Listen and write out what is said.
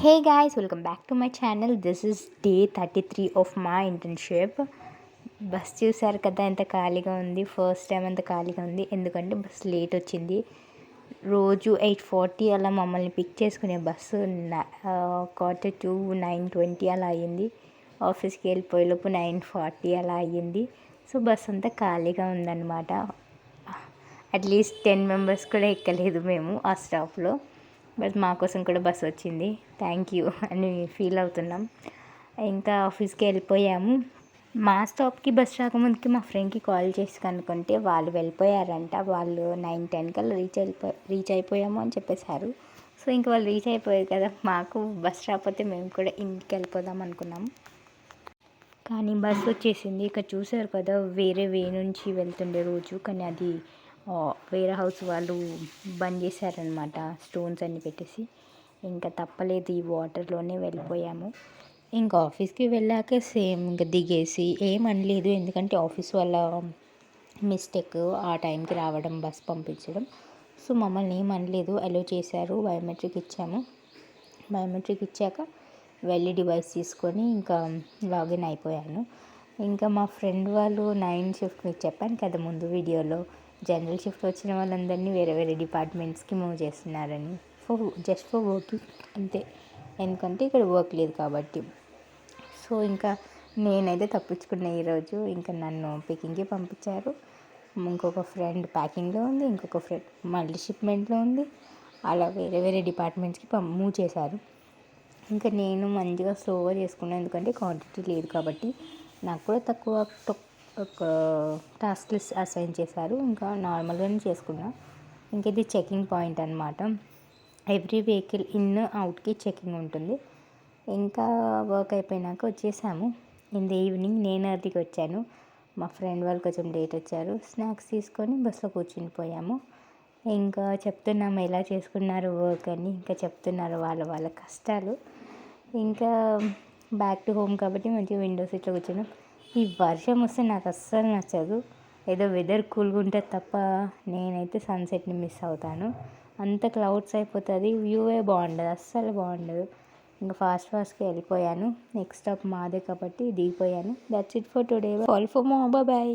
Hey guys, welcome back to my channel. This is day 33 of my internship. Bus చూసారు కదా ఎంత ఖాళీగా ఉంది. ఫస్ట్ టైం అంత ఖాళీగా ఉంది ఎందుకంటే బస్ లేట్ వచ్చింది. రోజు 8:40 అలా మమ్మల్ని పిక్ చేసుకునే బస్సు 9:20 అలా అయ్యింది. ఆఫీస్కి వెళ్ళిపోయేలోపు 9:40 అలా అయ్యింది. సో బస్ అంతా ఖాళీగా ఉందన్నమాట. అట్లీస్ట్ 10 మెంబర్స్ కూడా ఎక్కలేదు మేము ఆ స్టాప్లో. బట్ మా కోసం కూడా బస్ వచ్చింది, థ్యాంక్ యూ అని ఫీల్ అవుతున్నాం. ఇంకా ఆఫీస్కి వెళ్ళిపోయాము. మా స్టాప్కి బస్ రాకముందుకి మా ఫ్రెండ్కి కాల్ చేసి కనుక్కుంటే వాళ్ళు వెళ్ళిపోయారంట. వాళ్ళు 9:10 కల్లా రీచ్ అయిపోయాము అని చెప్పేశారు. సో ఇంకా వాళ్ళు రీచ్ అయిపోయారు కదా, మాకు బస్ రాకపోతే మేము కూడా ఇంటికి వెళ్ళిపోదాం అనుకున్నాము. కానీ బస్ వచ్చేసింది. ఇక్కడ చూసారు కదా, వేరే వే నుంచి వెళ్తుండే రోజు, కానీ అది వేరే హౌస్ వాళ్ళు బంద్ చేశారనమాట, స్టోన్స్ అన్నీ పెట్టేసి. ఇంకా తప్పలేదు, ఈ వాటర్లోనే వెళ్ళిపోయాము. ఇంకా ఆఫీస్కి వెళ్ళాక సేమ్ ఇంకా దిగేసి ఏమనలేదు, ఎందుకంటే ఆఫీస్ వాళ్ళ మిస్టేక్ ఆ టైంకి రావడం, బస్ పంపించడం. సో మమ్మల్ని ఏమనలేదు, అలో చేశారు. బయోమెట్రిక్ ఇచ్చాము. బయోమెట్రిక్ ఇచ్చాక వెళ్ళి డివైస్ తీసుకొని ఇంకా లాగిన్ అయిపోయాను. ఇంకా మా ఫ్రెండ్ వాళ్ళు 9 షిఫ్ట్, మీకు చెప్పాను కదా ముందు వీడియోలో, జనరల్ షిఫ్ట్ వచ్చిన వాళ్ళందరినీ వేరే వేరే డిపార్ట్మెంట్స్కి మూవ్ చేస్తున్నారని. జస్ట్ ఫర్ వర్కింగ్ అంతే, ఎందుకంటే ఇక్కడ వర్క్ లేదు కాబట్టి. సో ఇంకా నేనైతే తప్పించుకున్నా ఈరోజు. ఇంకా నన్ను పికింగ్కి పంపించారు. ఇంకొక ఫ్రెండ్ ప్యాకింగ్లో ఉంది, ఇంకొక ఫ్రెండ్ మళ్ళీ షిప్మెంట్లో ఉంది. అలా వేరే వేరే డిపార్ట్మెంట్స్కి మూవ్ చేశారు. ఇంకా నేను మంచిగా స్లోగా చేసుకున్నాను, ఎందుకంటే క్వాంటిటీ లేదు కాబట్టి. నాకు కూడా తక్కువ ఒక టాస్క్ లిస్ట్ అసైన్ చేశారు. ఇంకా నార్మల్గానే చేసుకున్నా. ఇంక ఇది చెకింగ్ పాయింట్ అనమాట. ఎవ్రీ వెహికల్ ఇన్ అవుట్కి చెకింగ్ ఉంటుంది. ఇంకా వర్క్ అయిపోయినాక వచ్చేసాము. ఇన్ ది ఈవినింగ్ నేను అర్లీకి వచ్చాను. మా ఫ్రెండ్ వాళ్ళు కొంచెం లేట్ వచ్చారు. స్నాక్స్ తీసుకొని బస్సులో కూర్చుని పోయాము. ఇంకా చెప్తున్నాము ఎలా చేసుకున్నారు వర్క్ అని. ఇంకా చెప్తున్నారు వాళ్ళ కష్టాలు. ఇంకా బ్యాక్ టు హోమ్ కాబట్టి మంచిగా విండో సీట్లో కూర్చున్నాం. ఈ వర్షం వస్తే నాకు అస్సలు నచ్చదు. ఏదో వెదర్ కూల్గా ఉంటుంది తప్ప నేనైతే సన్సెట్ని మిస్ అవుతాను. అంత క్లౌడ్స్ అయిపోతుంది, వ్యూవే బాగుండదు, అస్సలు బాగుండదు. ఇంకా ఫాస్ట్గా వెళ్ళిపోయాను. నెక్స్ట్ స్టాప్ మాదే కాబట్టి దిగిపోయాను. That's it for today. Follow for more. Bye.